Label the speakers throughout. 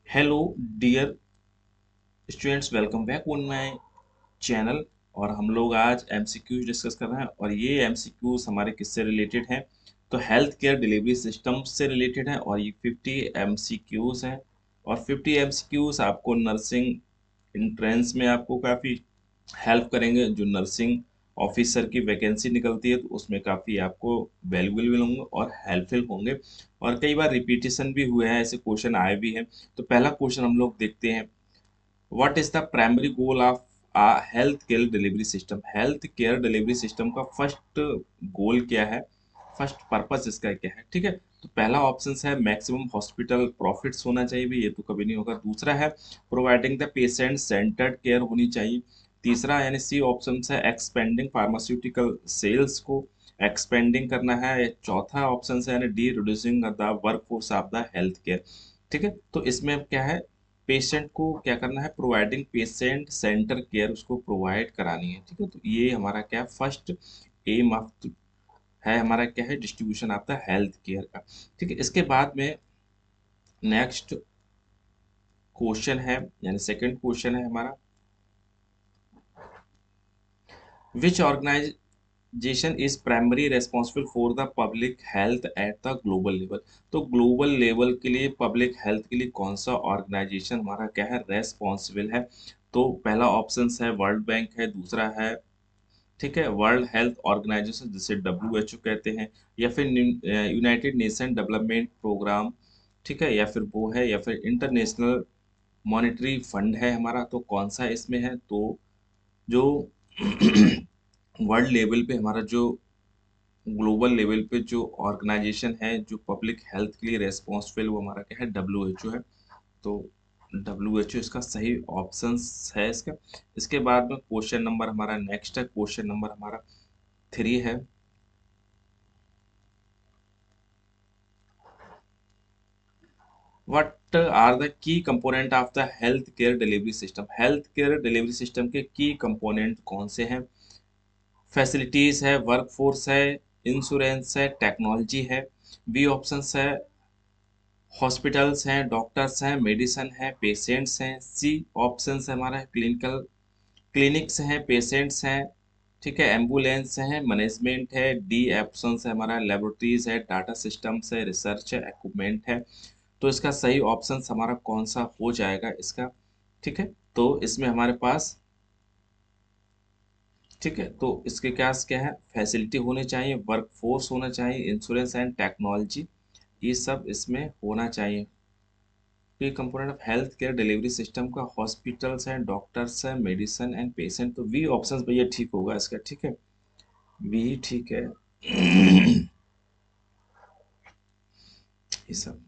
Speaker 1: Hello dear students, welcome back on my channel. और हम लोग आज एमसीक्यूज डिस्कस कर रहे हैं और ये एमसीक्यूज हमारे किससे रिलेटेड हैं? तो हेल्थ केयर डिलीवरी सिस्टम से रिलेटेड है और ये 50 एमसीक्यूज हैं। और 50 एमसीक्यूज आपको नर्सिंग एंट्रेंस में आपको काफ़ी हेल्प करेंगे। जो नर्सिंग ऑफिसर की वैकेंसी निकलती है तो उसमें काफ़ी आपको वैल्यूएबल भी होंगे और हेल्पफुल होंगे। और कई बार रिपीटेशन भी हुए हैं, ऐसे क्वेश्चन आए भी हैं। तो पहला क्वेश्चन हम लोग देखते हैं। What is the primary goal of a health care delivery system? Health care delivery system का फर्स्ट गोल क्या है, फर्स्ट पर्पस इसका क्या है? ठीक है, तो पहला ऑप्शन है मैक्सिमम हॉस्पिटल प्रॉफिट्स होना चाहिए भी, ये तो कभी नहीं होगा। दूसरा है providing the patient centred care होनी चाहिए। तीसरा यानी सी ऑप्शन है एक्सपेंडिंग फार्मास्यूटिकल सेल्स को एक्सपेंडिंग करना है। चौथा ऑप्शन है यानी D reducing the work force of the health care. ठीक है, तो इसमें अब क्या है, पेशेंट को क्या करना है, प्रोवाइडिंग पेशेंट सेंटर केयर उसको प्रोवाइड करानी है। ठीक है, तो ये हमारा क्या है, फर्स्ट एम ऑफ है हमारा क्या है, distribution of the health care का। ठीक है, इसके बाद में नेक्स्ट क्वेश्चन है यानी सेकंड क्वेश्चन है हमारा, which organisation is primary responsible for the public health at the global level? तो ग्लोबल लेवल के लिए पब्लिक हेल्थ के लिए कौन सा ऑर्गेनाइजेशन हमारा क्या है, रेस्पॉन्सिबल है? तो पहला ऑप्शन है वर्ल्ड बैंक है, दूसरा है, ठीक है, वर्ल्ड हेल्थ ऑर्गेनाइजेशन जिसे डब्ल्यू कहते हैं, या फिर यूनाइटेड नेशन डेवलपमेंट प्रोग्राम, ठीक है, या फिर वो है, या फिर इंटरनेशनल मॉनेटरी फंड है हमारा। तो कौन सा इसमें है? तो जो वर्ल्ड लेवल पे हमारा जो ग्लोबल लेवल पे जो ऑर्गेनाइजेशन है जो पब्लिक हेल्थ के लिए रेस्पॉन्सिबल, वो हमारा क्या है, डब्ल्यू है। तो डब्ल्यू इसका सही ऑप्शन है इसका। इसके बाद में क्वेश्चन नंबर हमारा नेक्स्ट है, क्वेश्चन नंबर हमारा 3 है। What are the key component of the health care delivery system? Health care delivery system के की कंपोनेंट कौन से हैं? फैसिलिटीज है, वर्कफोर्स है, इंश्योरेंस है, टेक्नोलॉजी है। बी ऑप्शन है हॉस्पिटल्स हैं, डॉक्टर्स हैं, मेडिसन है, पेशेंट्स हैं। सी ऑप्शन है हमारा क्लिनिकल क्लिनिक्स हैं, पेशेंट्स हैं, ठीक है, एम्बुलेंस है, मैनेजमेंट है। डी ऑप्शन है हमारा लेबोरेटरीज है, डाटा सिस्टम्स है, रिसर्च है, इक्विपमेंट है। तो इसका सही ऑप्शन हमारा कौन सा हो जाएगा इसका? ठीक है, तो इसमें हमारे पास, ठीक है, तो इसके क्या है, फैसिलिटी होनी चाहिए, वर्कफोर्स होना चाहिए, इंश्योरेंस एंड टेक्नोलॉजी, ये सब इसमें होना चाहिए। ये component of health care delivery system का हॉस्पिटल्स हैं, डॉक्टर्स हैं, मेडिसिन एंड पेशेंट। तो वी ऑप्शन भैया ठीक होगा इसका। ठीक है, वी ठीक है। ये सब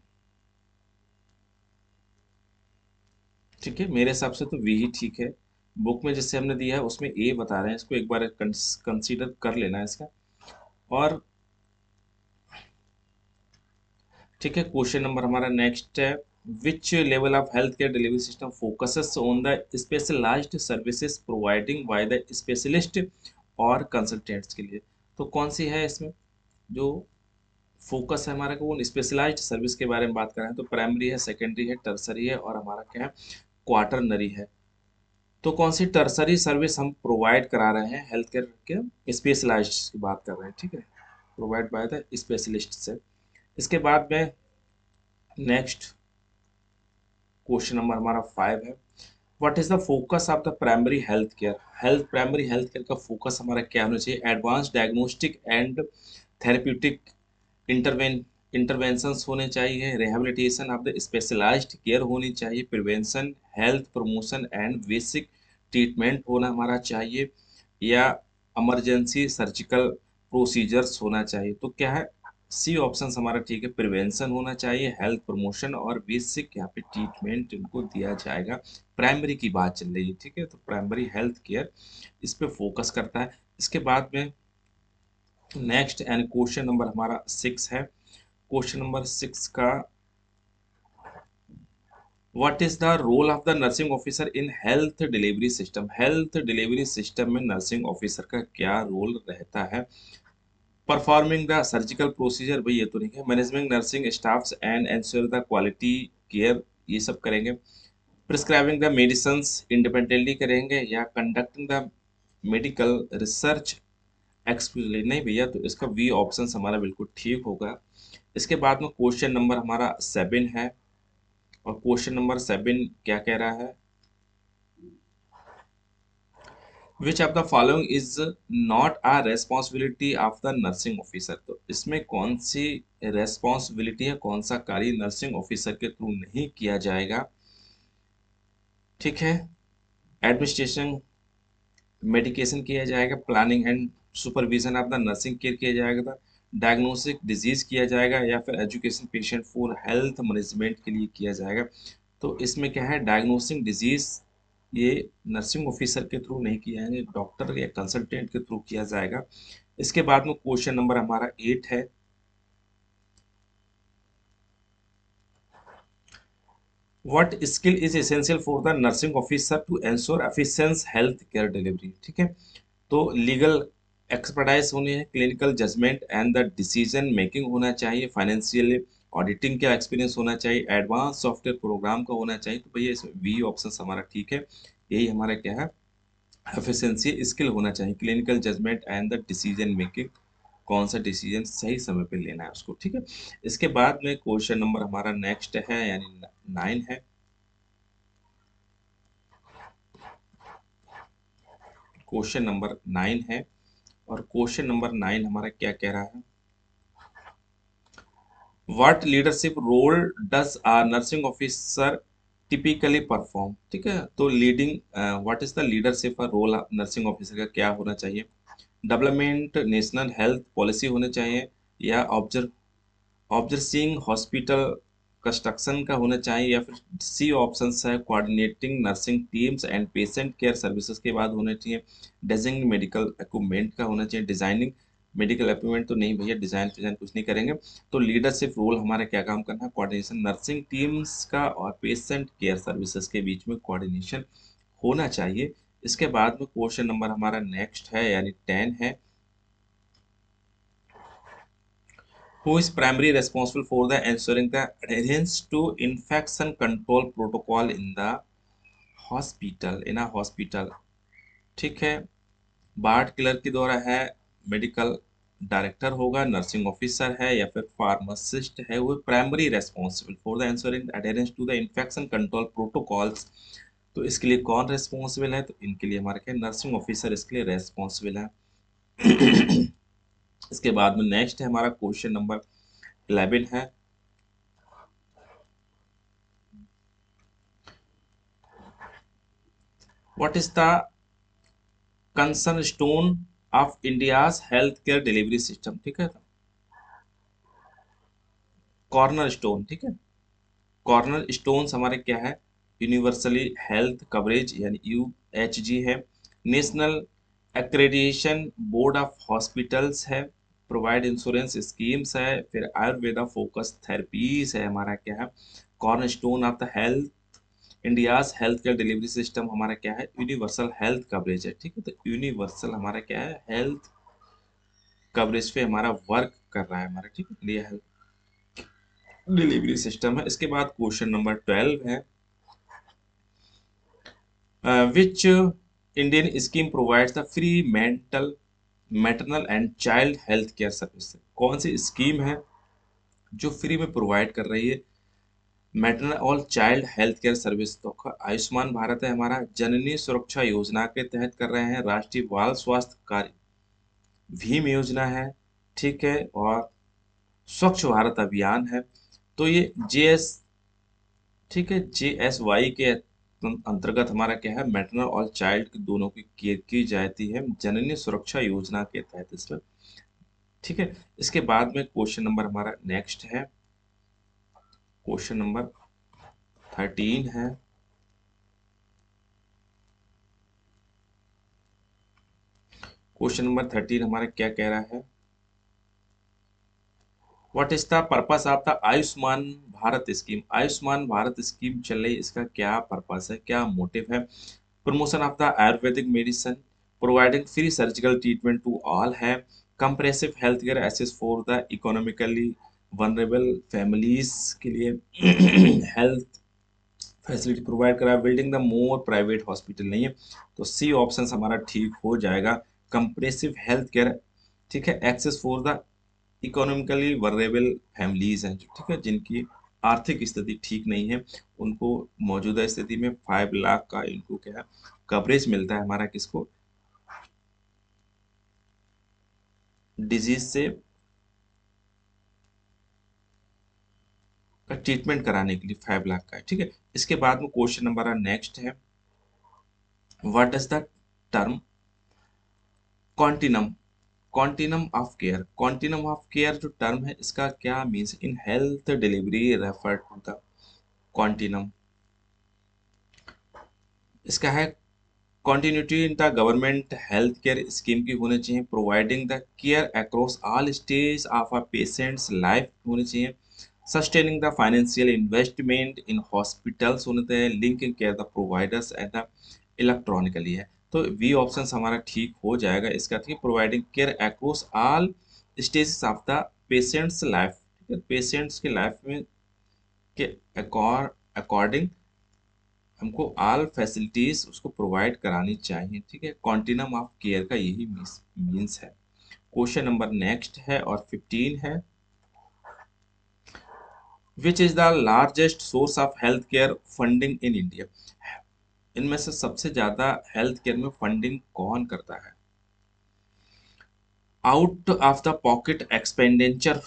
Speaker 1: ठीक है, मेरे हिसाब से तो वी ही ठीक है। बुक में जिससे हमने दिया है उसमें ए बता रहे हैं, इसको एक बार कंसीडर कर लेना है इसका। और ठीक है, क्वेश्चन नंबर हमारा नेक्स्ट है, which level of health care delivery system focuses on the specialized services providing by the specialist और कंसल्टेंट्स के लिए? तो कौन सी है इसमें जो फोकस है हमारा, को वो स्पेशलाइज्ड सर्विस के बारे में बात कर रहे हैं? तो प्राइमरी है, सेकेंडरी है, टर्सरी है, और हमारा क्या है, क्वार्टरनरी है। तो कौन सी टर्सरी सर्विस हम प्रोवाइड करा रहे हैं हेल्थ केयर के, स्पेशलाइज्ड की बात कर रहे हैं। ठीक है, प्रोवाइड बाय द स्पेशलिस्ट से। इसके बाद में नेक्स्ट क्वेश्चन नंबर हमारा 5 है, what is the focus of the primary health care? Primary health care का फोकस हमारा क्या होना चाहिए? Advance diagnostic and therapeutic interven interventions होने चाहिए, rehabilitation of the specialized care होनी चाहिए, prevention, health promotion and basic treatment होना हमारा चाहिए, या इमरजेंसी सर्जिकल प्रोसीजर्स होना चाहिए? तो क्या है, सी ऑप्शन हमारा ठीक है, प्रिवेंशन होना चाहिए, हेल्थ प्रमोशन और बेसिक यहाँ पे ट्रीटमेंट इनको दिया जाएगा। प्राइमरी की बात चल रही है। ठीक है, तो प्राइमरी हेल्थ केयर इस पे फोकस करता है। इसके बाद में नेक्स्ट एंड क्वेश्चन नंबर हमारा 6 है। क्वेश्चन नंबर 6 का, what is the role of the nursing officer in health delivery system? Health delivery system में नर्सिंग ऑफिसर का क्या रोल रहता है? परफॉर्मिंग द सर्जिकल प्रोसीजर, भाई ये तो नहीं है, management nursing staffs and ensure the quality care, ये सब करेंगे। प्रिस्क्राइबिंग द मेडिसिन्स इंडिपेंडेंटली करेंगे या conducting the medical research exclusively, नहीं भैया, तो इसका वी ऑप्शन हमारा बिल्कुल ठीक होगा। इसके बाद में क्वेश्चन नंबर हमारा 7 है, और क्वेश्चन नंबर 7 क्या कह रहा है, which of the following is not a responsibility of the nursing officer. तो इसमें कौन सी रेस्पॉन्सिबिलिटी है, कौन सा कार्य नर्सिंग ऑफिसर के थ्रू नहीं किया जाएगा। ठीक है, एडमिनिस्ट्रेशन मेडिकेशन किया जाएगा, planning and supervision of the nursing care किया जाएगा, डायग्नोस्टिक डिजीज किया जाएगा, या फिर education patient for health management के लिए किया जाएगा। तो इसमें क्या है, डायग्नोस्टिक डिजीज ये नर्सिंग ऑफिसर के थ्रू नहीं किया जाएगा, डॉक्टर या कंसल्टेंट के थ्रू किया जाएगा। इसके बाद में क्वेश्चन नंबर हमारा 8 है, what skill is essential for the nursing officer to ensure efficient health care delivery. ठीक है, तो लीगल एक्सपर्टाइज होनी है, clinical judgment and the decision making होना चाहिए, फाइनेंशियल ऑडिटिंग का एक्सपीरियंस होना चाहिए, एडवांस सॉफ्टवेयर प्रोग्राम का होना चाहिए। तो भैया इसमें वी ऑप्शन हमारा ठीक है, यही हमारा क्या है, एफिशिएंसी स्किल होना चाहिए, clinical judgment and the decision making, कौन सा डिसीजन सही समय पे लेना है उसको। ठीक है, इसके बाद में क्वेश्चन नंबर हमारा नेक्स्ट है, यानी 9 है। क्वेश्चन नंबर 9 है, और क्वेश्चन नंबर 9 हमारा क्या कह रहा है, what leadership role does a nursing officer typically perform. ठीक है, तो leading, what is the leadership role nursing officer का क्या होना चाहिए, डेवलपमेंट नेशनल हेल्थ पॉलिसी होने चाहिए, या ऑब्जर्सिंग हॉस्पिटल कंस्ट्रक्शन का होना चाहिए, या फिर सी ऑप्शन है coordinating nursing teams and patient care services के बाद होना चाहिए, डिजाइनिंग मेडिकल इक्विपमेंट का होना चाहिए, डिजाइनिंग मेडिकल इक्विपमेंट तो नहीं भैया, डिजाइन कुछ नहीं करेंगे। तो लीडरशिप रोल हमारा क्या काम करना है, कोऑर्डिनेशन नर्सिंग टीम्स का और पेशेंट केयर सर्विसेज के बीच में कोऑर्डिनेशन होना चाहिए। इसके बाद में क्वेश्चन नंबर हमारा नेक्स्ट है, यानी 10 है, who is primarily responsible for the ensuring the adherence to infection control protocol in the hospital। ठीक है, वार्ड क्लर्क के द्वारा है, मेडिकल डायरेक्टर होगा, नर्सिंग ऑफिसर है, या फिर फार्मासिस्ट है, वो primary responsible for the ensuring adherence to the infection control protocols। तो इसके लिए कौन रेस्पॉन्सिबल है, तो इनके लिए हमारे क्या नर्सिंग ऑफिसर इसके लिए रेस्पॉन्सिबल है। इसके बाद में नेक्स्ट है हमारा क्वेश्चन नंबर 11 है, what is the concern stone of India's health care delivery system. ठीक है, कॉर्नर स्टोन। ठीक है, कॉर्नर स्टोन्स हमारे क्या है, यूनिवर्सली हेल्थ कवरेज यानी यूएचजी है, national accreditation board of hospitals है, प्रोवाइड इंश्योरेंस स्कीम्स है, फिर आयुर्वेदा फोकस थेरेपीज है, हमारा क्या है, corner stone of the health India's health care delivery system हमारा क्या है, यूनिवर्सल हेल्थ कवरेज है। ठीक है, तो यूनिवर्सल हमारा क्या है, हेल्थ कवरेज पे हमारा वर्क कर रहा है हमारा। ठीक है, इंडिया हेल्थ डिलीवरी सिस्टम है। इसके बाद क्वेश्चन नंबर 12 है, which Indian scheme provides the free maternal and child health care service. कौन सी स्कीम है जो फ्री में प्रोवाइड कर रही है मैटरनल और चाइल्ड हेल्थ केयर सर्विस। तो आयुष्मान भारत है हमारा, जननी सुरक्षा योजना के तहत कर रहे हैं, राष्ट्रीय बाल स्वास्थ्य कार्य भीम योजना है। ठीक है, और स्वच्छ भारत अभियान है। तो ये जेएस, ठीक है, जेएसवाई के अंतर्गत हमारा क्या है, मैटरनल और चाइल्ड के दोनों की केयर की जाती है जननी सुरक्षा योजना के तहत इसमें। ठीक है, इसके बाद में क्वेश्चन नंबर हमारा नेक्स्ट है, क्वेश्चन नंबर 13 है, क्वेश्चन नंबर 13 हमारा क्या कह रहा है, what is the purpose of the Ayushman Bharat scheme. Ayushman Bharat scheme चल रही, इसका क्या पर्पस है, क्या मोटिव है, promotion of the Ayurvedic medicine, providing free surgical treatment to all है, compressive health care access for the economically vulnerable families के लिए हेल्थ फैसिलिटी प्रोवाइड करा, building the more private hospital नहीं है, तो सी ऑप्शन हमारा ठीक हो जाएगा, कंप्रेसिव हेल्थ केयर। ठीक है, access for the economically vulnerable families हैं, ठीक है, जिनकी आर्थिक स्थिति ठीक नहीं है, उनको मौजूदा स्थिति में 5 लाख का इनको क्या है कवरेज मिलता है हमारा, किसको, डिजीज से का ट्रीटमेंट कराने के लिए 5 लाख का है। ठीक है, इसके बाद में क्वेश्चन नंबर नेक्स्ट है, what is the term continuum, continuum of care, continuum of care जो टर्म है इसका क्या means, in health delivery refer to the continuum, इसका है continuity in the government healthcare scheme की होनी चाहिए, providing the care across all stages of a patient's life होनी चाहिए, sustaining the financial investment in hospitals होने चाहिए, linking care the providers and the electronically है, तो बी ऑप्शन हमारा ठीक हो जाएगा इसका, ठीक है, providing care across all stages of the patients life, ठीक है, पेशेंट्स के लाइफ में के अकॉर्डिंग हमको ऑल फैसिलिटीज उसको प्रोवाइड करानी चाहिए। ठीक है, कॉन्टिनम ऑफ केयर का यही मीन्स है। क्वेश्चन नंबर नेक्स्ट है और 15 है, which is the largest source of health care funding in India, इनमें से सबसे ज्यादा हेल्थ केयर में फंडिंग कौन करता है, out of the pocket expenditure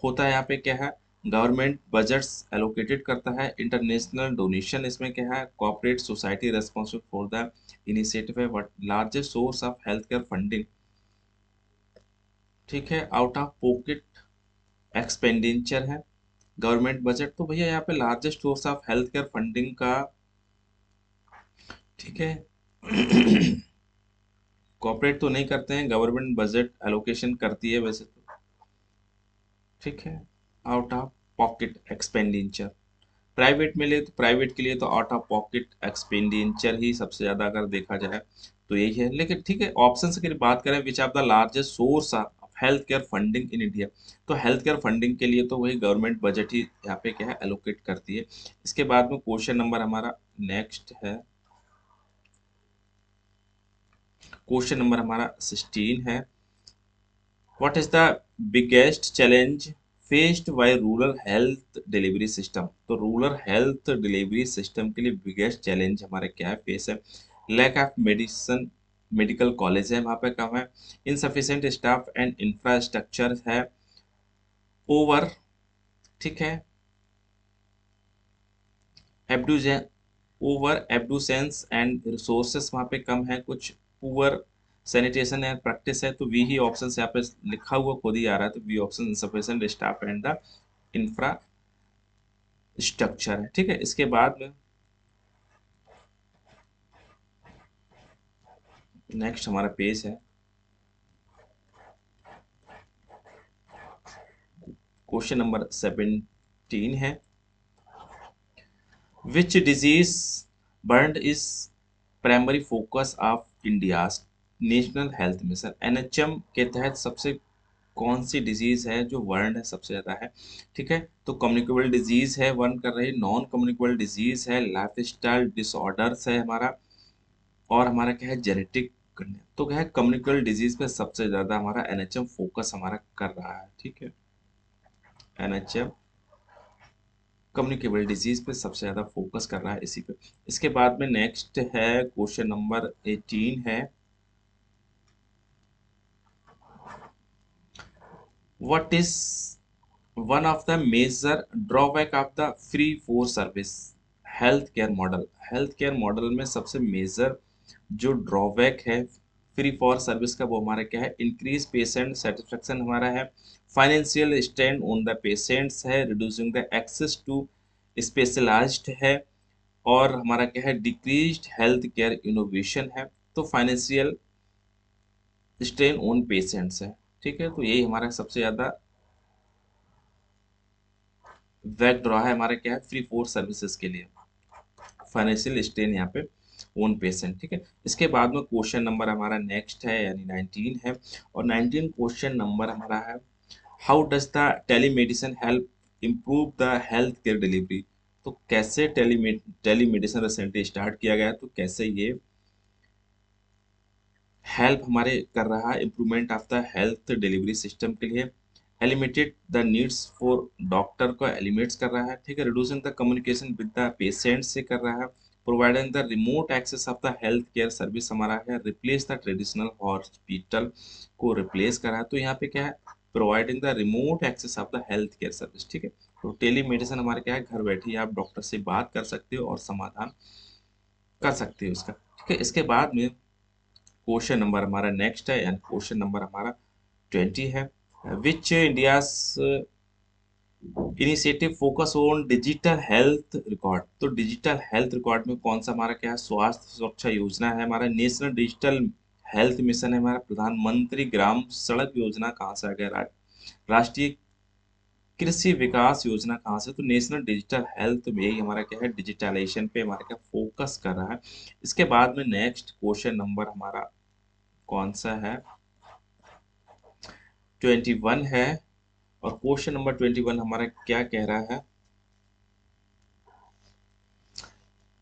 Speaker 1: होता है यहाँ पे क्या है, गवर्नमेंट बजट्स एलोकेटेड करता है, इंटरनेशनल डोनेशन इसमें क्या है, corporate society responsible for the initiative है, what largest source of health care funding, ठीक है, आउट ऑफ पॉकेट एक्सपेंडिचर है, गवर्नमेंट बजट, तो भैया यहाँ पे largest source of health care funding का, ठीक है, कॉर्पोरेट तो नहीं करते हैं, गवर्नमेंट बजट एलोकेशन करती है वैसे तो, ठीक है, out of pocket expenditure, private में ले तो प्राइवेट के लिए तो आउट ऑफ पॉकेट एक्सपेंडिचर ही सबसे ज्यादा अगर देखा जाए तो यही है, लेकिन ठीक है, ऑप्शन की बात करें, which of the largest source of health care funding in India, तो हेल्थ केयर फंडिंग के लिए तो वही गवर्नमेंट बजट ही यहाँ पे क्या है एलोकेट करती है। इसके बाद में क्वेश्चन नंबर हमारा नेक्स्ट है, क्वेश्चन नंबर हमारा 16 है, what is the biggest challenge faced by rural health delivery system, तो रूरल हेल्थ डिलीवरी सिस्टम के लिए बिगेस्ट चैलेंज हमारे क्या है फेस है, lack of medicine, medical college है वहाँ पे कम है, इनसफिशिएंट स्टाफ एंड इंफ्रास्ट्रक्चर है, ओवर, ठीक है, एब्डूजेन, ओवर एब्डूसेंस एंड रिसोर्सेस वहाँ पे कम है, कुछ पुअर सैनिटेशन एंड प्रैक्टिस है, तो वी ही ऑप्शन यहाँ पे लिखा हुआ खुद ही आ रहा है, तो B option insufficient staff and the infrastructure है। ठीक है, इसके बाद में नेक्स्ट हमारा पेज है, क्वेश्चन नंबर 17 है, which disease burn is primary focus of India national health mission, NHM के तहत सबसे कौन सी डिजीज है जो वर्ल्ड है सबसे ज्यादा है, ठीक है, तो कम्युनिकेबल डिजीज है वर्न कर रही, नॉन कम्युनिकेबल डिजीज है, लाइफ स्टाइल डिसऑर्डर्स है हमारा, और हमारा क्या है जेनेटिक, तो क्या है कम्युनिकेबल डिजीज पे सबसे ज्यादा हमारा एनएचएम फोकस हमारा कर रहा है। ठीक है, एनएचएम कम्युनिकेबल डिजीज पे सबसे ज्यादा फोकस कर रहा है इसी पे। इसके बाद में नेक्स्ट है क्वेश्चन नंबर 18 है, what is one of the major drawback of the free for service health care model, health care model में सबसे मेजर जो ड्रॉबैक है फ्री फॉर सर्विस का, वो हमारा क्या है, इंक्रीज पेशेंट सेटिस्फेक्शन हमारा है, financial strain on the patients है, reducing the access to specialised है, और हमारा क्या है डिक्रीज्ड हेल्थ केयर इनोवेशन है, तो फाइनेंशियल स्ट्रेन ऑन पेशेंट्स है। ठीक है, तो यही हमारा सबसे ज्यादा बैकड्रॉ है हमारा क्या है फ्री फोर सर्विसेज के लिए, फाइनेंशियल स्ट्रेन यहाँ पे ओन पेशेंट। ठीक है, इसके बाद में क्वेश्चन नंबर हमारा नेक्स्ट है यानी 19 है, और 19 क्वेश्चन नंबर हमारा है, how does the telemedicine help improve the health care delivery, तो कैसे टेलीमेडिसिन रिसेंटली स्टार्ट किया गया, तो कैसे ये हेल्प हमारे कर रहा है improvement of the health delivery system के लिए, eliminated the needs for doctor को एलिमिनेट्स कर रहा है, ठीक है, reducing the communication with the patient से कर रहा है, providing the remote access of the health care service हमारा है, रिप्लेस द ट्रेडिशनल हॉस्पिटल को रिप्लेस कर रहा है। तो यहाँ पे क्या है, providing the remote access of the health care service, ठीक है। तो टेलीमेडिसिन हमारे क्या है, घर बैठे ही आप डॉक्टर से बात कर सकते हो और समाधान कर सकते हो उसका, ठीक है। इसके बाद में क्वेश्चन नंबर हमारा नेक्स्ट है, एंड क्वेश्चन नंबर हमारा 20 है, which India's initiative focus on digital health record. तो डिजिटल हेल्थ रिकॉर्ड में कौन सा हमारा क्या है, स्वास्थ्य सुरक्षा योजना है हमारा, नेशनल डिजिटल हेल्थ मिशन है हमारा, प्रधानमंत्री ग्राम सड़क योजना कहाँ से आ गया, राष्ट्रीय कृषि विकास योजना कहाँ से, तो नेशनल डिजिटल हेल्थ में यही हमारा क्या है, डिजिटलाइजेशन पे हमारा क्या फोकस कर रहा है। इसके बाद में नेक्स्ट क्वेश्चन नंबर हमारा कौन सा है, 21 है, और क्वेश्चन नंबर 21 हमारा क्या कह रहा है,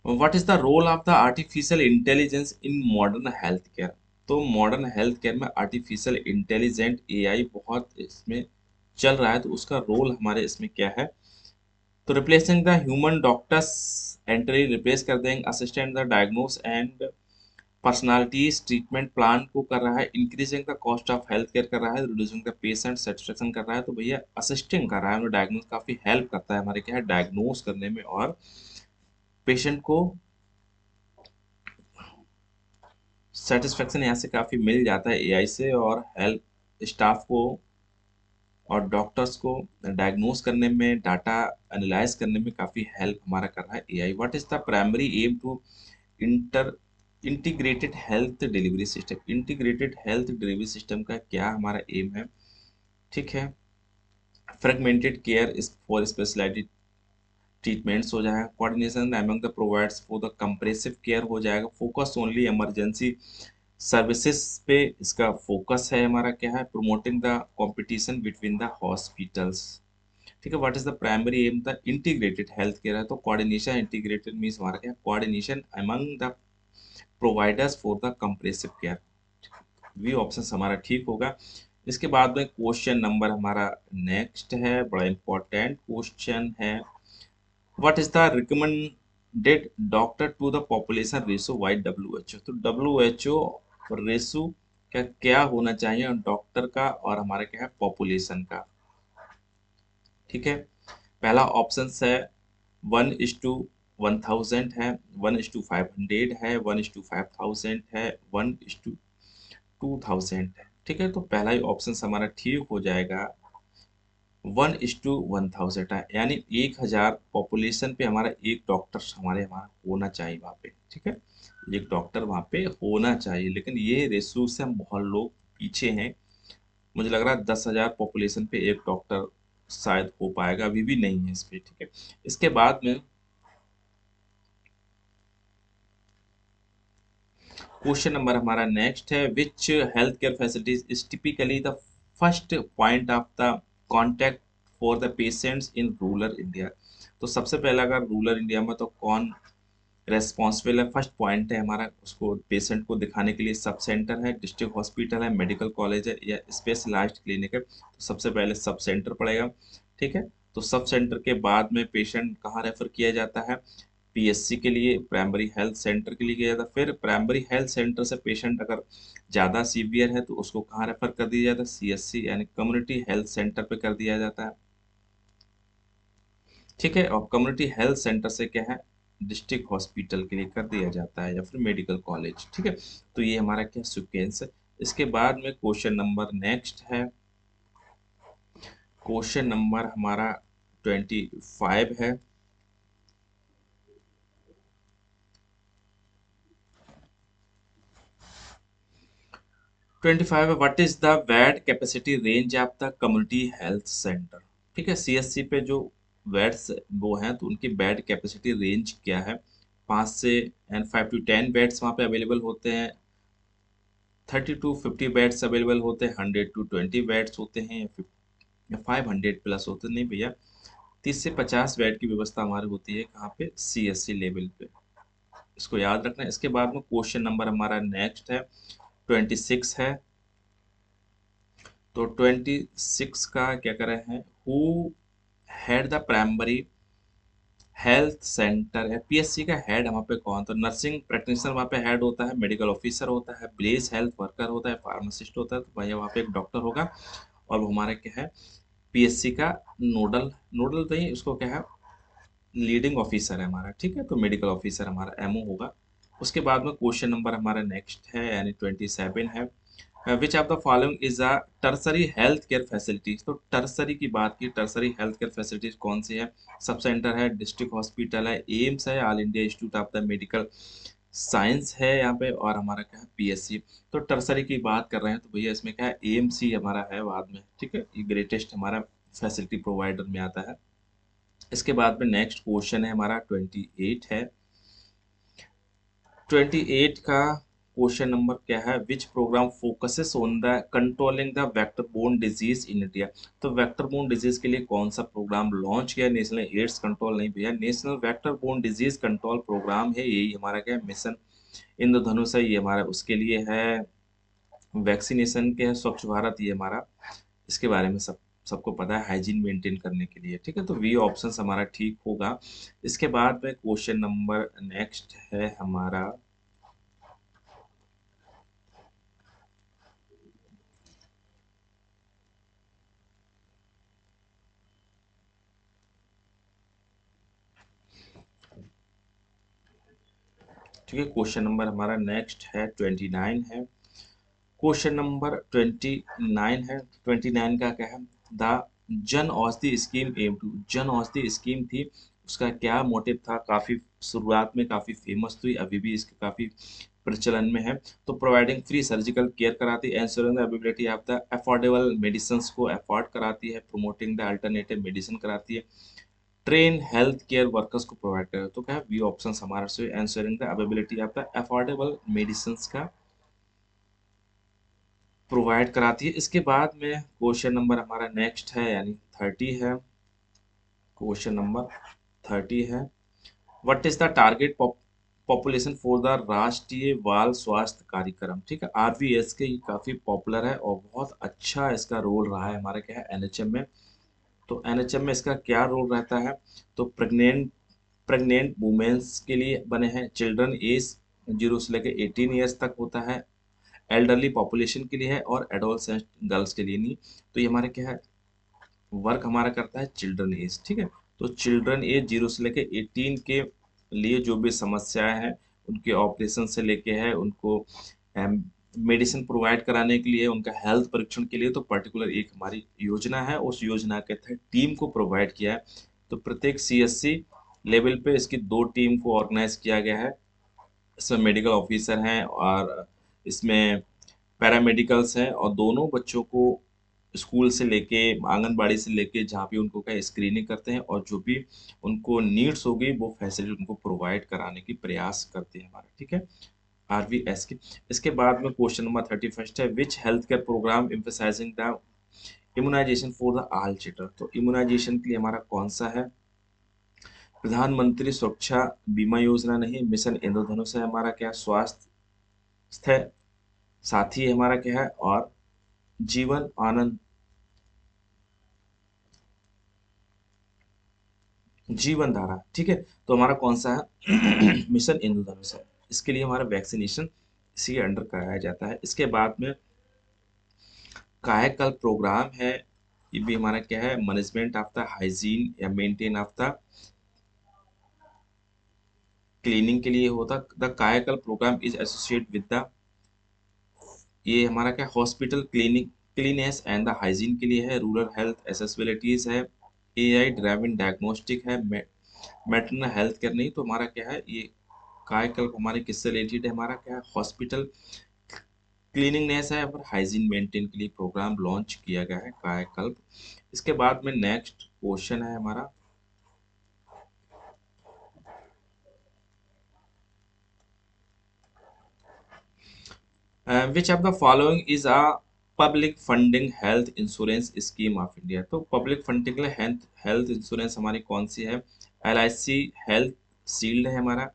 Speaker 1: what is the role of the artificial intelligence in modern health care. तो मॉडर्न हेल्थ केयर में आर्टिफिशियल इंटेलिजेंट एआई बहुत इसमें चल रहा है, तो उसका रोल हमारे इसमें क्या है, तो replacing the human doctors entry, replace कर देंगे assistant the diagnose and personalities treatment plan को कर रहा है, increasing the cost of health care कर रहा है, रिड्यूसिंग द पेशेंट सेटिस्फेक्शन कर रहा है। तो भैया असिस्टिंग कर रहा है, डायग्नोस काफी हेल्प करता है हमारे क्या है, डायग्नोस करने में, और पेशेंट को सेटिस्फेक्शन यहाँ से काफी मिल जाता है एआई से, और हेल्थ स्टाफ को और डॉक्टर्स को डायग्नोस करने में, डाटा एनालाइज करने में काफी हेल्प हमारा कर रहा है AI. What is the primary aim to inter integrated health delivery system. Integrated health delivery system का क्या हमारा एम है, ठीक है, fragmented care is for specialized treatments हो जाएगा, coordination among the providers for the comprehensive care हो जाएगा, फोकस ओनली इमरजेंसी सर्विसेज पे इसका फोकस है हमारा क्या है, promoting the competition between the hospitals, ठीक है। What is the primary aim, the integrated health care है, तो कोऑर्डिनेशन, इंटीग्रेटेड मींस हमारा क्या है, coordination among the providers for the comprehensive care, B option हमारा ठीक होगा। इसके बाद में क्वेश्चन नंबर हमारा नेक्स्ट है, बड़ा इंपॉर्टेंट क्वेश्चन है, what is the recommended doctor to the population ratio by WHO. तो डब्ल्यूएचओ रेशो का क्या होना चाहिए डॉक्टर का और हमारा क्या है, पॉपुलेशन का, ठीक है। पहला ऑप्शन है 1:1000 है, 1:500 है, 1:5000 है, 1:2000 है, ठीक है। तो पहला ही ऑप्शन हमारा ठीक हो जाएगा, 1:1000 है, यानी 1000 पॉपुलेशन पे हमारा एक डॉक्टर हमारा होना चाहिए वहाँ पे, ठीक है, एक डॉक्टर वहाँ पे होना चाहिए। लेकिन ये रेशो से हम बहुत लोग पीछे हैं, मुझे लग रहा है 10,000 पॉपुलेशन पे एक डॉक्टर शायद हो पाएगा, अभी भी नहीं है इस पे, ठीक है। इसके बाद में क्वेश्चन नंबर हमारा नेक्स्ट है, which health care facilities is typically the first point of the contact for the patients in rural India. तो सबसे पहला अगर रूरल इंडिया में तो कौन रेस्पॉन्सिबल है, फर्स्ट पॉइंट है हमारा, उसको पेशेंट को दिखाने के लिए सब सेंटर है, डिस्ट्रिक्ट हॉस्पिटल है, मेडिकल कॉलेज है, या स्पेशलाइज्ड क्लिनिक है। तो सबसे पहले सब सेंटर पड़ेगा, ठीक है। तो सब सेंटर के बाद में पेशेंट कहाँ रेफर किया जाता है, पीएससी के लिए, प्राइमरी हेल्थ सेंटर के लिए किया जाता है। फिर प्राइमरी हेल्थ सेंटर से पेशेंट अगर ज़्यादा सीवियर है तो उसको कहाँ रेफर कर दिया जाता है, सीएससी यानी कम्युनिटी हेल्थ सेंटर पे कर दिया जाता है, ठीक है। और कम्युनिटी हेल्थ सेंटर से क्या है, डिस्ट्रिक्ट हॉस्पिटल के लिए कर दिया जाता है, या फिर मेडिकल कॉलेज, ठीक है। तो ये हमारा क्या सीक्वेंस है। इसके बाद में क्वेश्चन नंबर नेक्स्ट है, क्वेश्चन नंबर हमारा 25 है, 25 है, what is the bed capacity range of the community health centre, ठीक है। सीएससी पे जो बेड्स वो हैं तो उनकी बेड कैपेसिटी रेंज क्या है, 5 to 10 बेड्स वहाँ पे अवेलेबल होते हैं, 30 to 50 बेड्स अवेलेबल होते हैं, 100 to 20 बेड्स होते हैं, या 500 प्लस होते हैं, नहीं भैया 30 से 50 बेड की व्यवस्था हमारी होती है कहाँ पे, CSC लेवल पे, इसको याद रखना है। इसके बाद में क्वेश्चन नंबर हमारा नेक्स्ट है 26 है। तो 26 का क्या कर रहे हैं, who head the primary health centre है, PSC का हेड वहाँ पे कौन, तो नर्सिंग प्रैक्टिशनर वहाँ पे हेड होता है, मेडिकल ऑफिसर होता है, विलेज हेल्थ वर्कर होता है, फार्मासिस्ट होता है, तो भैया वहाँ पे एक डॉक्टर होगा। और वो हमारा क्या है, PSC का नोडल, नोडल तो ही उसको क्या है, लीडिंग ऑफिसर है हमारा, ठीक है। तो मेडिकल ऑफिसर हमारा MO होगा। उसके बाद में क्वेश्चन नंबर हमारा नेक्स्ट है यानी 27 है, which of the following is a tertiary health care facilities. तो टर्सरी की बात की, टर्सरी हेल्थ केयर फैसिलिटीज कौन सी है, सब सेंटर है, डिस्ट्रिक्ट हॉस्पिटल है, एम्स है, all India institute of the medical science है यहाँ पे, और हमारा क्या है, PSC। तो टर्सरी की बात कर रहे हैं तो भैया इसमें क्या है, एम्स ही हमारा है बाद में, ठीक है, ये ग्रेटेस्ट हमारा फैसिलिटी प्रोवाइडर में आता है। इसके बाद में नेक्स्ट क्वेश्चन है हमारा 28 है। 28 का क्वेश्चन नंबर क्या है, which program focuses on the controlling the vector borne disease in India. तो वेक्टर बोर्न डिजीज के लिए कौन सा प्रोग्राम लॉन्च किया, नेशनल एड्स कंट्रोल नहीं भैया, national vector borne disease control program है, यही हमारा क्या है, मिशन इंद्रधनुष है, ये हमारा उसके लिए है। वैक्सीनेशन के है, स्वच्छ भारत ये हमारा, इसके बारे में सबको पता है, हाइजीन मेंटेन करने के लिए, ठीक है। तो वी ऑप्शन हमारा ठीक होगा। इसके बाद में क्वेश्चन नंबर नेक्स्ट है हमारा, ठीक है, क्वेश्चन नंबर हमारा नेक्स्ट है 29 है। क्वेश्चन नंबर 29 है, 29 का क्या है, the Jan Aushadhi scheme M to, Jan Aushadhi scheme थी, उसका क्या मोटिव था, काफी शुरुआत में काफी फेमस हुई, अभी भी इसके काफी प्रचलन में है। तो प्रोवाइडिंग फ्री सर्जिकल केयर कराती है, ensuring the availability of the affordable medicine को अफोर्ड कराती है, प्रोमोटिंग द अल्टरनेटिव मेडिसिन कराती है, ट्रेन हेल्थ केयर वर्कर्स को प्रोवाइड करे। तो क्या है, वी ऑप्शन हमारा से ensuring the availability of the affordable medicine का प्रोवाइड कराती है। इसके बाद में क्वेश्चन नंबर हमारा नेक्स्ट है यानी 30 है, क्वेश्चन नंबर 30 है, what is the target population for the राष्ट्रीय बाल स्वास्थ्य कार्यक्रम, ठीक है। RVS के ये काफी पॉपुलर है और बहुत अच्छा इसका रोल रहा है हमारा क्या है, NHM में। तो NHM में इसका क्या रोल रहता है, तो प्रेग्नेंट वुमेन्स के लिए बने हैं, चिल्ड्रन एज 0 से लेकर 18 ईयर्स तक होता है, एल्डरली पॉपुलेशन के लिए है, और एडोलसेंट गर्ल्स के लिए नहीं। तो ये हमारे क्या है, वर्क हमारा करता है चिल्ड्रन एज, ठीक है। तो चिल्ड्रन एज 0 से लेके 18 के लिए जो भी समस्याएं हैं, उनके ऑपरेशन से लेके है, उनको मेडिसिन प्रोवाइड कराने के लिए, उनका हेल्थ परीक्षण के लिए, तो पर्टिकुलर एक हमारी योजना है, उस योजना के तहत टीम को प्रोवाइड किया है। तो प्रत्येक CSC लेवल पे इसकी 2 टीम को ऑर्गेनाइज किया गया है, इसमें मेडिकल ऑफिसर हैं और इसमें पैरामेडिकल्स हैं, और दोनों बच्चों को स्कूल से लेके, आंगनबाड़ी से लेके, जहाँ भी उनको क्या स्क्रीनिंग करते हैं, और जो भी उनको नीड्स होगी वो फैसिलिटी उनको प्रोवाइड कराने की प्रयास करते हैं हमारा, ठीक है, RVS की। इसके बाद में क्वेश्चन नंबर 31 है, which health care program emphasising the immunisation for the all children. तो इम्यूनाइजेशन के लिए हमारा कौन सा है, प्रधानमंत्री सुरक्षा बीमा योजना नहीं, मिशन इंद्रधनुष है हमारा क्या, स्वास्थ्य साथी है हमारा क्या है, और जीवन आनंद, जीवन धारा, ठीक है। तो हमारा कौन सा है मिशन इंद्रधनुष है, इसके लिए हमारा वैक्सीनेशन इसी के अंडर कराया जाता है। इसके बाद में कायाकल्प प्रोग्राम है, ये भी हमारा क्या है, मैनेजमेंट ऑफ द हाइजीन या मेंटेन ऑफ द क्लीनिंग के लिए होता। The Kayakalp program is associate with the, ये हमारा क्या, hospital clinic cleanness and the hygiene के लिए है, रूरल हेल्थ एसेसिबिलिटीज है, AI ड्राइवन डायग्नोस्टिक है, मैटरनल हेल्थ केयर नहीं। तो हमारा क्या है, ये कायाकल्प हमारे किससे रिलेटेड है, हमारा क्या है, हॉस्पिटल क्लीनिंगनेस है और हाइजीन मेंटेन के लिए प्रोग्राम लॉन्च किया गया है कायाकल्प। इसके बाद में नेक्स्ट क्वेश्चन है हमारा, which of the following is a public funding health insurance scheme of India. तो पब्लिक फंडिंग के लिए हेल्थ हेल्थ इंश्योरेंस हमारी कौन सी है? LIC हेल्थ शील्ड है हमारा,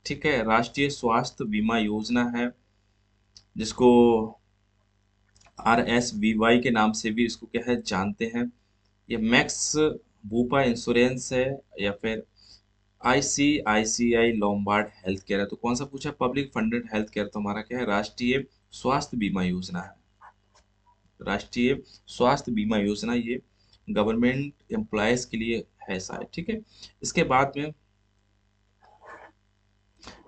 Speaker 1: ठीक है। राष्ट्रीय स्वास्थ्य बीमा योजना है, जिसको RSVY के नाम से भी इसको क्या है जानते हैं। ये मैक्स बूपा इंश्योरेंस है, या फिर ICICI लोम्बार्ड हेल्थ केयर है। तो कौन सा पूछा? Public funded health care. तो हमारा क्या है? राष्ट्रीय स्वास्थ्य बीमा योजना है। राष्ट्रीय स्वास्थ्य बीमा योजना ये गवर्नमेंट एम्प्लॉयज के लिए है शायद, ठीक है। इसके बाद में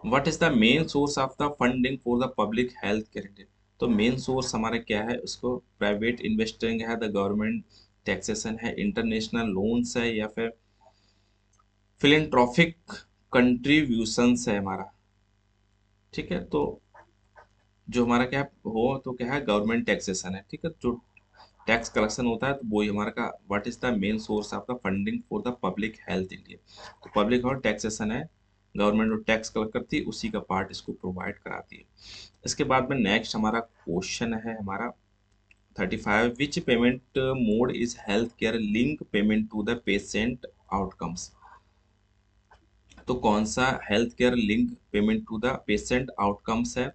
Speaker 1: what is the main source of the funding for the public health care? तो मेन सोर्स हमारा क्या है? उसको प्राइवेट इन्वेस्टिंग है, द गवर्नमेंट टैक्सेशन है, इंटरनेशनल लोन्स है, या फिर फिलेंट्रॉफिक कंट्रीब्यूशंस है हमारा, ठीक है। तो जो हमारा क्या हो तो क्या है? गवर्नमेंट टैक्सेशन है, ठीक है। जो टैक्स कलेक्शन होता है तो वो ही हमारा का what is the main source of the funding for the public health India. तो पब्लिक और टैक्सेशन है, गवर्नमेंट जो टैक्स कलेक्ट करती है उसी का पार्ट इसको प्रोवाइड कराती है। इसके बाद में नेक्स्ट हमारा क्वेश्चन है हमारा 35, which payment mode is health care link payment to the patient outcomes? तो कौन सा health care link payment to the patient outcomes है?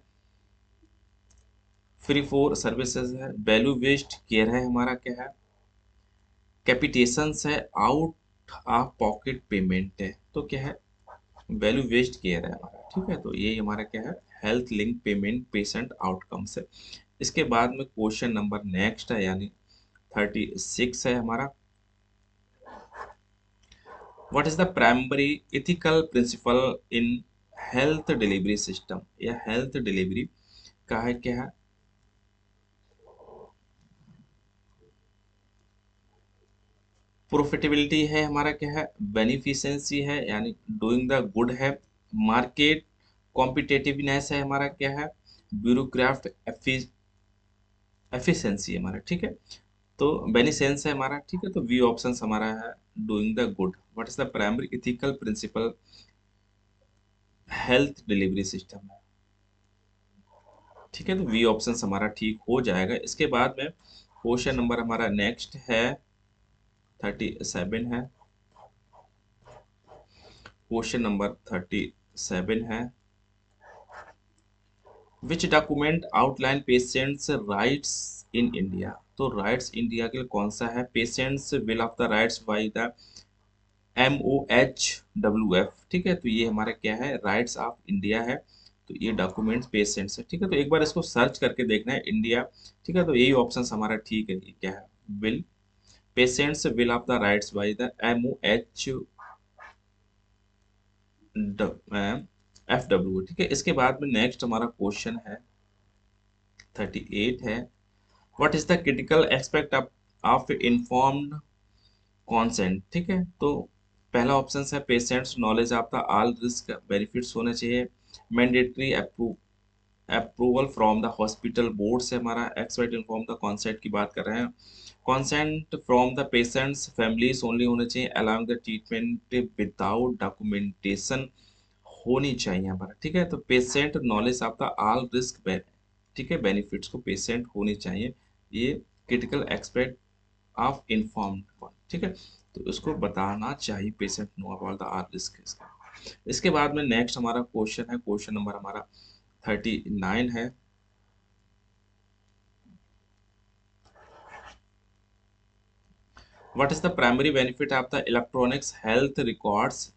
Speaker 1: फ्री फॉर सर्विसेज है, वैल्यू बेस्ड केयर है, हमारा क्या है? कैपिटेशंस है, आउट ऑफ पॉकेट पेमेंट है। तो क्या है? वैल्यू बेस्ड केयर है हमारा, ठीक है। तो ये हमारा क्या है? Health link payment patient outcomes है। इसके बाद में क्वेश्चन नंबर नेक्स्ट है, यानी 36 है हमारा, what is the primary ethical principle in health delivery system? या हेल्थ डिलीवरी का है क्या है? प्रॉफिटेबिलिटी है, हमारा क्या है? बेनिफिशिएंसी है, यानी डूइंग द गुड है, मार्केट कॉम्पिटेटिवनेस है, हमारा क्या है? ब्यूरोक्राफ्ट एफिशिएंसी है हमारा, ठीक है। तो बेनिसेंस है हमारा, ठीक है। तो वी ऑप्शन हमारा है doing the good. What is the primary ethical principle health delivery system है, ठीक है। तो वी ऑप्शन हमारा ठीक हो जाएगा। इसके बाद में क्वेश्चन नंबर हमारा नेक्स्ट है 37 है। क्वेश्चन नंबर 37 है, which document outline patients rights in India? तो राइट्स इंडिया के लिए कौन सा है? Patients bill of the rights by the MOHWF, ठीक है। तो ये हमारा क्या है? राइट्स ऑफ इंडिया है। तो ये डॉक्यूमेंट्स पेशेंट्स है, ठीक है। तो एक बार इसको सर्च करके देखना है इंडिया, ठीक है। तो यही ऑप्शन हमारा ठीक है। ये क्या है? Bill, patients bill of the rights by the MOHFW, ठीक है। इसके बाद में नेक्स्ट हमारा क्वेश्चन है 38 है, what is the critical aspect of informed consent, ठीक है। तो पहला ऑप्शन है patients knowledge of the all risk benefits होने चाहिए, mandatory approval from the hospital board से हमारा एक्सपर्ट इन्फॉर्म द कॉन्सेंट की बात कर रहे हैं, consent from the patients families only होने चाहिए, allowing the treatment without documentation होनी चाहिए हमारा, ठीक है। तो patient knowledge of the all risk, ठीक है, बेनिफिट्स को पेशेंट होनी चाहिए। ये क्रिटिकल एक्सपेक्ट ऑफ इन्फॉर्म्ड, ठीक है। तो उसको बताना चाहिए patient know about the are risk इसका। इसके बाद में नेक्स्ट हमारा क्वेश्चन है, क्वेश्चन नंबर हमारा 39 है, what is the primary benefit of the electronics health records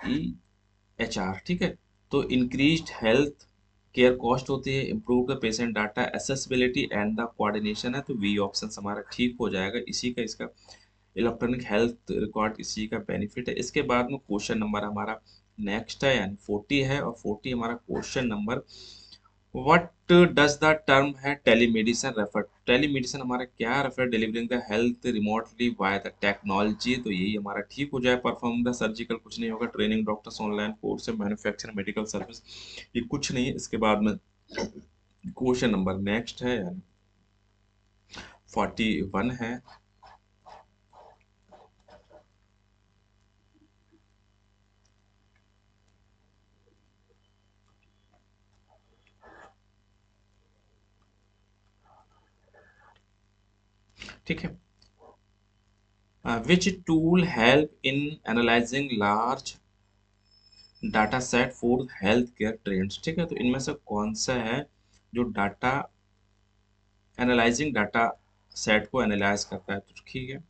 Speaker 1: EHR, ठीक है। तो इंक्रीज्ड हेल्थ केयर कॉस्ट होती है, improve the patient data accessibility and the coordination है। तो वी ऑप्शन हमारा ठीक हो जाएगा, इसी का इसका इलेक्ट्रॉनिक हेल्थ रिकॉर्ड इसी का बेनिफिट है। इसके बाद में क्वेश्चन नंबर हमारा नेक्स्ट है, यानी 40 है, और 40 हमारा question number, what does the term है टेलीमेडिसिन रेफर? टेलीमेडिसिन हमारा क्या refer? Delivering the health remotely by the technology. तो यही हमारा ठीक हो जाए। परफॉर्म द सर्जिकल कुछ नहीं होगा, ट्रेनिंग डॉक्टर्स ऑनलाइन कोर्स है, मैन्युफैक्चरिंग मेडिकल सर्विस ये कुछ नहीं है। इसके बाद में क्वेश्चन नंबर नेक्स्ट है, यानी 41 है, ठीक है। Which tool help in analysing large data set for health care trends. ठीक है, तो इनमें से कौन सा है जो डाटा एनालाइजिंग डाटा सेट को एनालाइज करता है। तो ठीक है,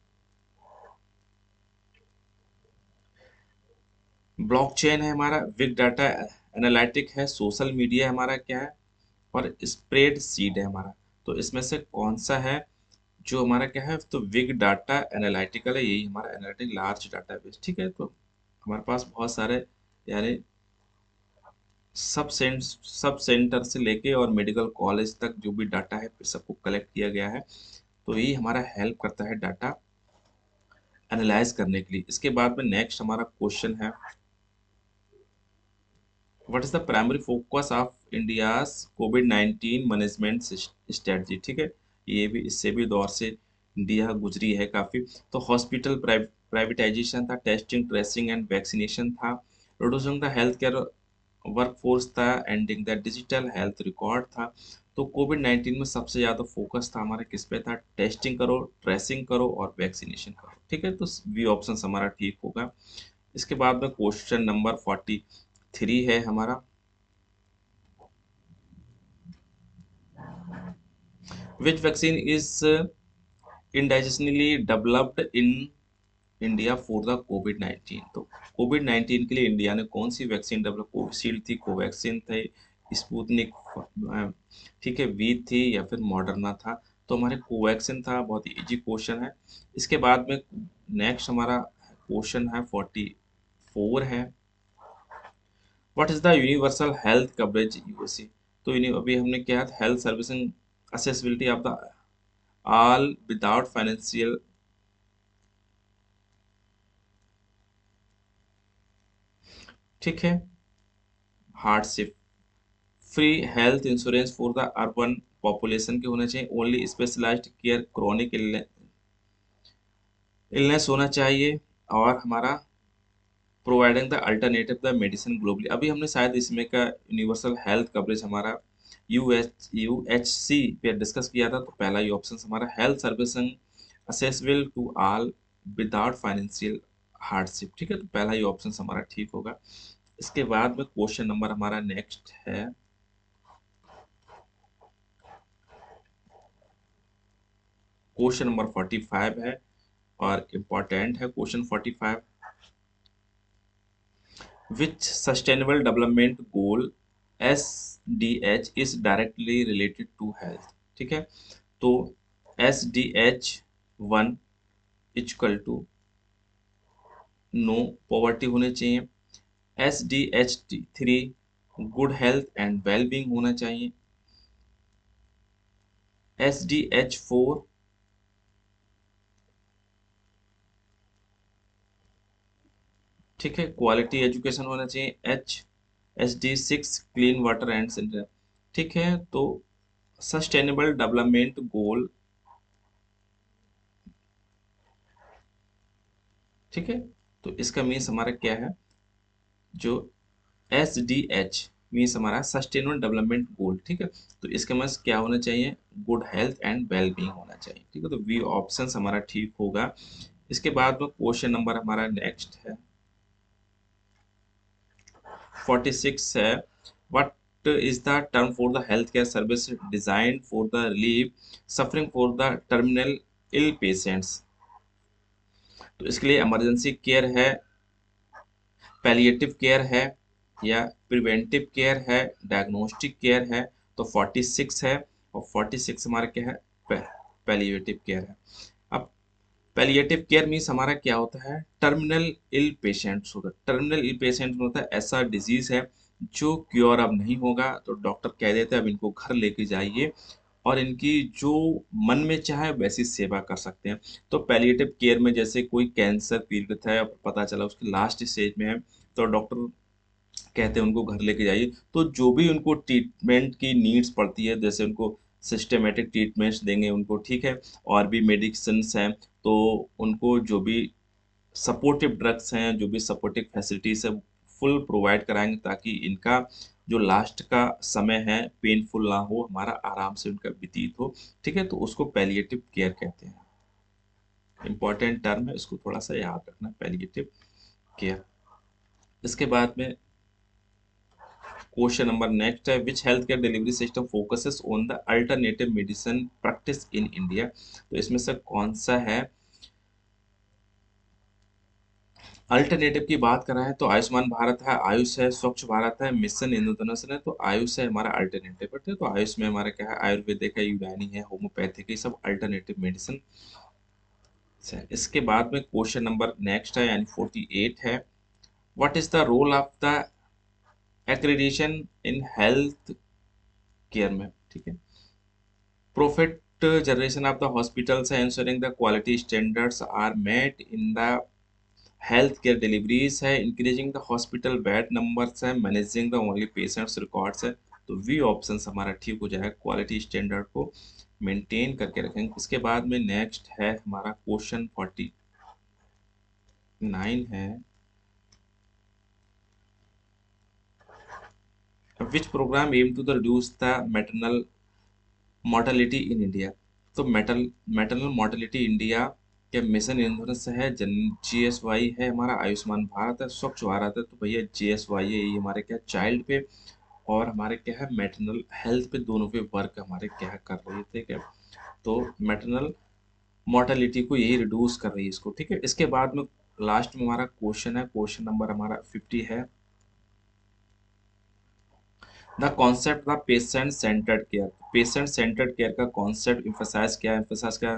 Speaker 1: ब्लॉकचेन है हमारा, बिग डाटा एनालिटिक है, सोशल मीडिया हमारा क्या है, और स्प्रेड सीड है हमारा। तो इसमें से कौन सा है जो हमारा क्या है, तो बिग डाटा एनालिटिकल है, यही हमारा एनालिटिक लार्ज डाटाबेस। ठीक है, तो हमारे पास बहुत सारे यानी सब सेंटर से लेके और मेडिकल कॉलेज तक जो भी डाटा है सबको कलेक्ट किया गया है। तो यही हमारा हेल्प करता है डाटा एनालाइज करने के लिए। इसके बाद में नेक्स्ट हमारा क्वेश्चन है, what is the primary focus of India's covid management strategy. ठीक है, ये भी इससे भी दौर से इंडिया गुजरी है काफी। तो हॉस्पिटल प्राइवेटाइजेशन था, टेस्टिंग ट्रेसिंग एंड वैक्सीनेशन था, reducing the health care workforce था, ending the digital health record था। तो कोविड-19 में सबसे ज़्यादा फोकस था हमारा किस पे था, टेस्टिंग करो, ट्रेसिंग करो और वैक्सीनेशन करो। ठीक है, तो बी ऑप्शन हमारा ठीक होगा। इसके बाद में क्वेश्चन नंबर 43 है हमारा, which vaccine is indigenously developed in India for the कोविड-19। तो कोविड-19 के लिए इंडिया ने कौन सी वैक्सीन डेवलप, कोविशील्ड थी, कोवैक्सीन थे, स्पुतनिक, ठीक है, वी थी या फिर मॉडर्ना था। तो हमारे कोवैक्सीन था। बहुत ही इजी क्वेश्चन है। इसके बाद में नेक्स्ट हमारा क्वेश्चन है 44 है, what is the universal health coverage USC. तो अभी हमने क्या है, health servicing accessibility of the all without financial, ठीक है, hardship, free health insurance for the urban population के होने चाहिए, only specialized care chronic illness होना चाहिए, और हमारा providing the alternative the medicine globally. अभी हमने शायद इसमें का यूनिवर्सल हेल्थ कवरेज हमारा यूएचसी पे डिस्कस किया था। तो पहला ही ऑप्शन हमारा health servicing accessible to all without financial hardship. ठीक है, तो पहला ही ऑप्शन हमारा ठीक होगा। इसके बाद में क्वेश्चन नंबर हमारा नेक्स्ट है, क्वेश्चन नंबर 45 है और इम्पोर्टेंट है question 45, which sustainable development goal SDH is directly related to health। ठीक है, तो SDH 1 equal to no poverty होने चाहिए, SDH 3 good health and wellbeing होना चाहिए, SDH 4 ठीक है क्वालिटी एजुकेशन होना चाहिए, SD 6 clean water and centre. ठीक है, तो सस्टेनेबल डेवलपमेंट गोल, ठीक है, तो इसका मीन्स हमारा क्या है, जो SDH मीन्स हमारा सस्टेनेबल डेवलपमेंट गोल। ठीक है, तो इसके मीन्स क्या होना चाहिए, गुड हेल्थ एंड वेलबींग होना चाहिए। ठीक है, तो बी ऑप्शन हमारा ठीक होगा। इसके बाद में क्वेश्चन नंबर हमारा नेक्स्ट है 46 है, what is the term for the health care service design for the relief suffering for the terminal ill patients. तो इसके लिए इमरजेंसी केयर है, पैलिएटिव केयर है, या प्रिवेंटिव केयर है, डायग्नोस्टिक केयर है। तो 46 है, और 46 हमारा क्या है, पैलिएटिव केयर है। अब पैलिएटिव केयर मीन्स हमारा क्या होता है, टर्मिनल इल पेशेंट्स होता है। टर्मिनल इल पेशेंट में होता है ऐसा डिजीज है जो क्योर अब नहीं होगा, तो डॉक्टर कह देते हैं अब इनको घर लेके जाइए और इनकी जो मन में चाहे वैसी सेवा कर सकते हैं। तो पैलिएटिव केयर में जैसे कोई कैंसर पीड़ित है, अब पता चला उसके लास्ट स्टेज में है, तो डॉक्टर कहते हैं उनको घर लेके जाइए। तो जो भी उनको ट्रीटमेंट की नीड्स पड़ती है, जैसे उनको सिस्टमेटिक ट्रीटमेंट्स देंगे उनको, ठीक है, और भी मेडिसिन्स हैं, तो उनको जो भी सपोर्टिव ड्रग्स हैं, जो भी सपोर्टिव फैसिलिटीज है, फुल प्रोवाइड कराएंगे, ताकि इनका जो लास्ट का समय है पेनफुल ना हो, हमारा आराम से उनका व्यतीत हो। ठीक है, तो उसको पैलिएटिव केयर कहते हैं। इंपॉर्टेंट टर्म है, इसको थोड़ा सा याद रखना, पैलिएटिव केयर। इसके बाद में क्वेश्चन नंबर नेक्स्ट है, which health care delivery system focuses on the alternative medicine practice in India. तो इसमें से कौन सा है। अल्टरनेटिव की बात कर रहे हैं तो आयुष्मान भारत है, आयुष है, स्वच्छ भारत है, मिशन इंद्रधनुष है। तो आयुष है हमारा अल्टरनेटिव है। तो आयुष में हमारा क्या है, आयुर्वेदिक है, यूनानी है, होम्योपैथिक, ये सब अल्टरनेटिव मेडिसिन है। इसके बाद में क्वेश्चन नंबर नेक्स्ट है यानी 48 है, what is the role of the accreditation in health care में। ठीक है, profit generation of the hospitals है, ensuring the quality standards are met in the healthcare deliveries है, increasing the hospital bed numbers है, managing the only patients records है। तो B option हमारा ठीक हो जाएगा, क्वालिटी स्टैंडर्ड को मेंटेन करके रखेंगे। इसके बाद में नेक्स्ट है हमारा क्वेश्चन 49 है, which program aim to the reduce the maternal mortality in India. तो मैटरनल मोर्टेलिटी इंडिया के मिशन इंश्योरेंस है, जन जीएसवाई है, हमारा आयुष्मान भारत है, स्वच्छ भारत है। तो भैया जीएसवाई है, ये हमारे क्या चाइल्ड पे और हमारे क्या है मैटरनल हेल्थ पे, दोनों पे वर्क हमारे क्या कर रही है। ठीक है, तो मैटरनल मोर्टेलिटी को यही रिड्यूस कर रही है इसको। ठीक है, इसके बाद में लास्ट में हमारा क्वेश्चन है, क्वेश्चन नंबर हमारा 50 है, the concept the patient centred care. Patient centred care का कॉन्सेप्ट इम्फेसाइज क्या है, इम्फेसाइज क्या,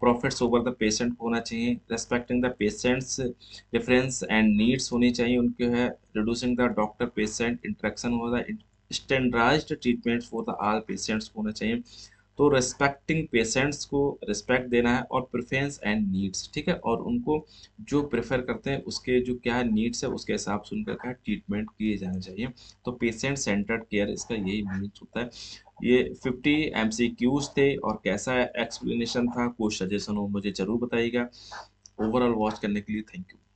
Speaker 1: प्रॉफिट्स ओवर द पेशेंट होना चाहिए, respecting the patients difference and needs होनी चाहिए उनके है, reducing the doctor patient interaction होगा, standardised treatment for the all patients होना चाहिए। तो रिस्पेक्टिंग पेशेंट्स को रिस्पेक्ट देना है, और प्रेफरेंस एंड नीड्स। ठीक है, और उनको जो प्रेफर करते हैं उसके जो क्या नीड्स है उसके हिसाब से उनका क्या ट्रीटमेंट किए जाना चाहिए। तो पेशेंट सेंटर्ड केयर इसका यही मीन्स होता है। ये 50 एमसीक्यूज थे, और कैसा एक्सप्लेनेशन था, कोई सजेशन हो मुझे जरूर बताइएगा। ओवरऑल वॉच करने के लिए थैंक यू।